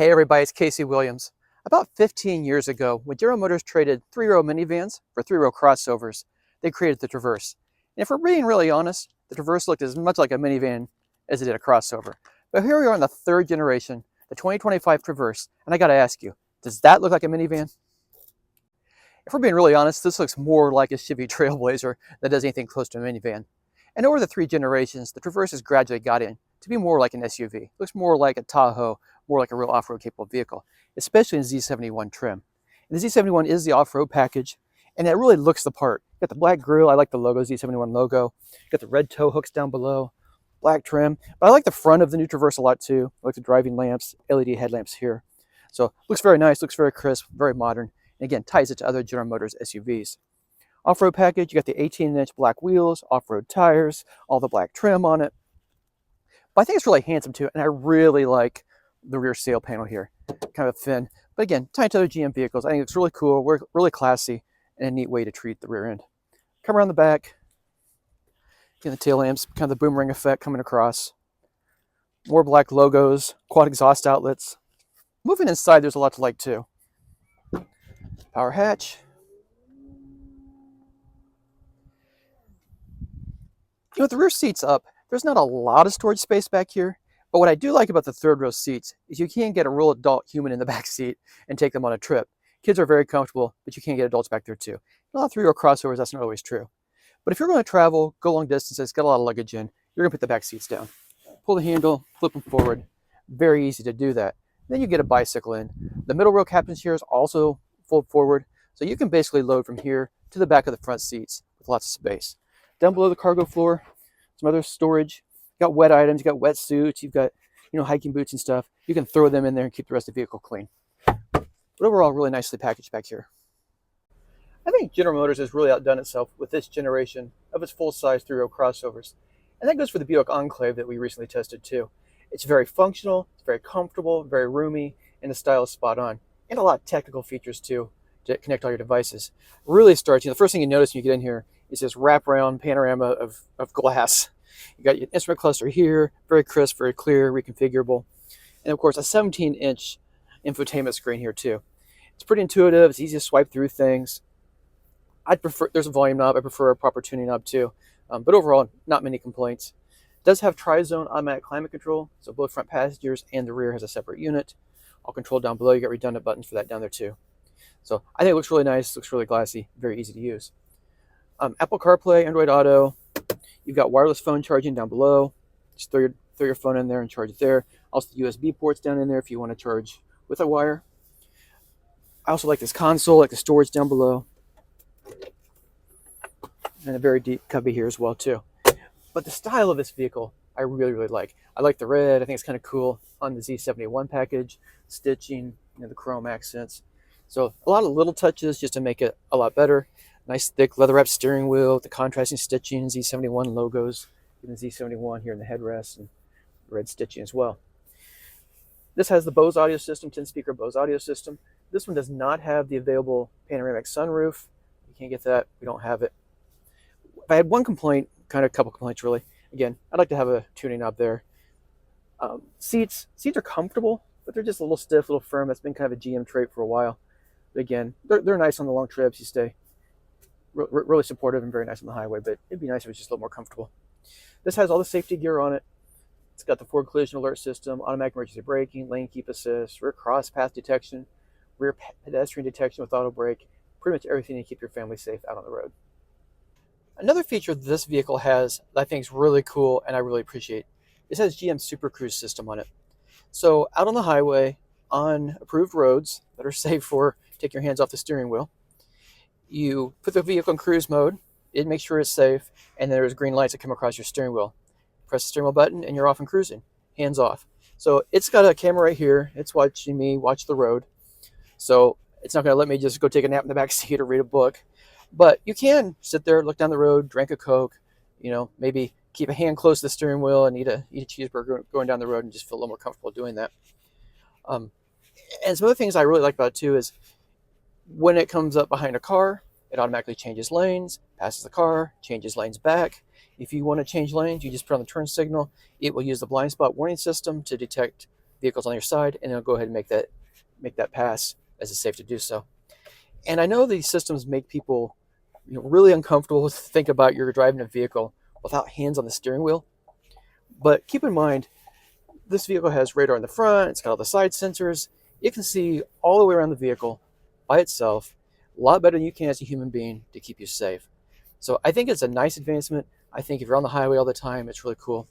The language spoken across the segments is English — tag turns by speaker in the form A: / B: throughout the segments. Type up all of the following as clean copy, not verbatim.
A: Hey everybody, it's Casey Williams. About 15 years ago, when General Motors traded three-row minivans for three-row crossovers, they created the Traverse. And if we're being really honest, the Traverse looked as much like a minivan as it did a crossover. But here we are in the third generation, the 2025 Traverse, and I gotta ask you, does that look like a minivan? If we're being really honest, this looks more like a Chevy Trailblazer than does anything close to a minivan. And over the three generations, the Traverse has gradually got in to be more like an SUV. It looks more like a Tahoe, more like a real off-road capable vehicle, especially in Z71 trim. And the Z71 is the off-road package, and it really looks the part. Got the black grille, I like the logo, Z71 logo. Got the red tow hooks down below, black trim. But I like the front of the new Traverse a lot too. I like the driving lamps, LED headlamps here. So looks very nice, looks very crisp, very modern. And again, ties it to other General Motors SUVs. Off-road package, you got the 18-inch black wheels, off-road tires, all the black trim on it. But I think it's really handsome too, and I really like the rear sail panel here. Kind of thin, but again, tied to other GM vehicles. I think it's really cool, really classy, and a neat way to treat the rear end. Come around the back, get the tail lamps, kind of the boomerang effect coming across. More black logos, quad exhaust outlets. Moving inside, there's a lot to like too. Power hatch. With the rear seats up, there's not a lot of storage space back here, but what I do like about the third row seats is you can get a real adult human in the back seat and take them on a trip. Kids are very comfortable, but you can't get adults back there too. A lot of three-row crossovers, that's not always true. But if you're going to travel, go long distances, get a lot of luggage in, you're going to put the back seats down. Pull the handle, flip them forward. Very easy to do that. Then you get a bicycle in. The middle row captain's chair is also fold forward, so you can basically load from here to the back of the front seats with lots of space. Down below the cargo floor, some other storage. You got wet items, you got wetsuits, you've got hiking boots and stuff. You can throw them in there and keep the rest of the vehicle clean. But overall, really nicely packaged back here. I think General Motors has really outdone itself with this generation of its full-size three-row crossovers. And that goes for the Buick Enclave that we recently tested too. It's very functional, it's very comfortable, very roomy, and the style is spot on. And a lot of technical features too to connect all your devices. Really starts, the first thing you notice when you get in here is this wraparound panorama of glass. You got your instrument cluster here, very crisp, very clear, reconfigurable. And of course, a 17-inch infotainment screen here too. It's pretty intuitive, it's easy to swipe through things. I'd prefer, there's a volume knob, I prefer a proper tuning knob too. But overall, not many complaints. It does have tri-zone automatic climate control, so both front passengers and the rear has a separate unit. All controlled down below, you got redundant buttons for that down there too. So I think it looks really nice, looks really classy, very easy to use. Apple CarPlay, Android Auto. You've got wireless phone charging down below. Just throw your phone in there and charge it there. Also the USB ports down in there if you want to charge with a wire. I also like this console, like the storage down below. And a very deep cubby here as well too. But the style of this vehicle, I really, really like. I like the red. I think it's kind of cool on the Z71 package. Stitching, the chrome accents. So a lot of little touches just to make it a lot better. Nice thick leather wrapped steering wheel, the contrasting stitching, Z71 logos, and the Z71 here in the headrest, and red stitching as well. This has the Bose audio system, 10-speaker Bose audio system. This one does not have the available panoramic sunroof. You can't get that. We don't have it. If I had one complaint, kind of a couple complaints really, again, I'd like to have a tuning knob there. Seats are comfortable, but they're just a little stiff, a little firm. That's been kind of a GM trait for a while. But again, they're nice on the long trips. You stay really supportive and very nice on the highway, but it'd be nice if it was just a little more comfortable. This has all the safety gear on it. It's got the forward collision alert system, automatic emergency braking, lane keep assist, rear cross path detection, rear pedestrian detection with auto brake, pretty much everything to keep your family safe out on the road. Another feature that this vehicle has that I think is really cool and I really appreciate, it has GM Super Cruise system on it. So out on the highway, on approved roads that are safe for take your hands off the steering wheel, you put the vehicle in cruise mode, it makes sure it's safe, and there's green lights that come across your steering wheel. Press the steering wheel button and you're off and cruising, hands off. So it's got a camera right here, it's watching me watch the road. So it's not gonna let me just go take a nap in the back seat or read a book. But you can sit there, look down the road, drink a Coke, maybe keep a hand close to the steering wheel and eat a cheeseburger going down the road and just feel a little more comfortable doing that. And some other things I really like about it too is when it comes up behind a car, it automatically changes lanes, passes the car, changes lanes back. If you want to change lanes, you just put on the turn signal. It will use the blind spot warning system to detect vehicles on your side, and it'll go ahead and make that pass as it's safe to do so. And I know these systems make people really uncomfortable to think about you're driving a vehicle without hands on the steering wheel. But keep in mind, this vehicle has radar in the front, it's got all the side sensors. It can see all the way around the vehicle by itself, a lot better than you can as a human being to keep you safe. So I think it's a nice advancement. I think if you're on the highway all the time, it's really cool.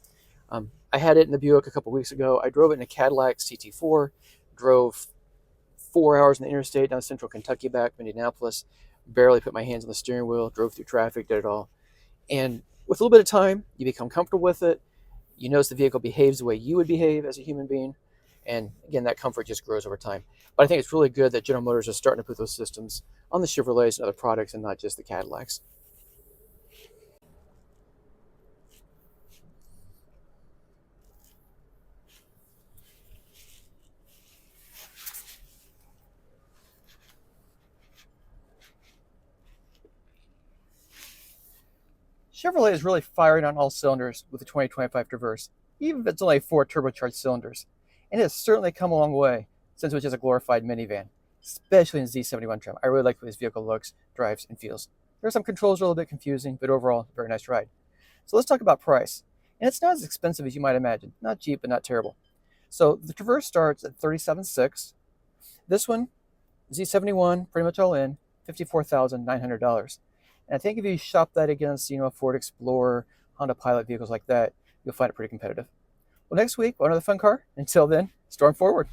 A: I had it in the Buick a couple weeks ago. I drove it in a Cadillac CT4, drove 4 hours in the interstate down central Kentucky back to Indianapolis, barely put my hands on the steering wheel, drove through traffic, did it all. And with a little bit of time, you become comfortable with it. You notice the vehicle behaves the way you would behave as a human being. And again, that comfort just grows over time. But I think it's really good that General Motors is starting to put those systems on the Chevrolets and other products and not just the Cadillacs. Chevrolet is really firing on all cylinders with the 2025 Traverse, even if it's only 4 turbocharged cylinders. And it has certainly come a long way since it was just a glorified minivan, especially in Z71 trim. I really like the way this vehicle looks, drives, and feels. There are some controls that are a little bit confusing, but overall, very nice ride. So let's talk about price. And it's not as expensive as you might imagine. Not cheap, but not terrible. So the Traverse starts at $37,600. This one, Z71, pretty much all in, $54,900. And I think if you shop that against, a Ford Explorer, Honda Pilot vehicles like that, you'll find it pretty competitive. Well, next week, another fun car. Until then, storm forward.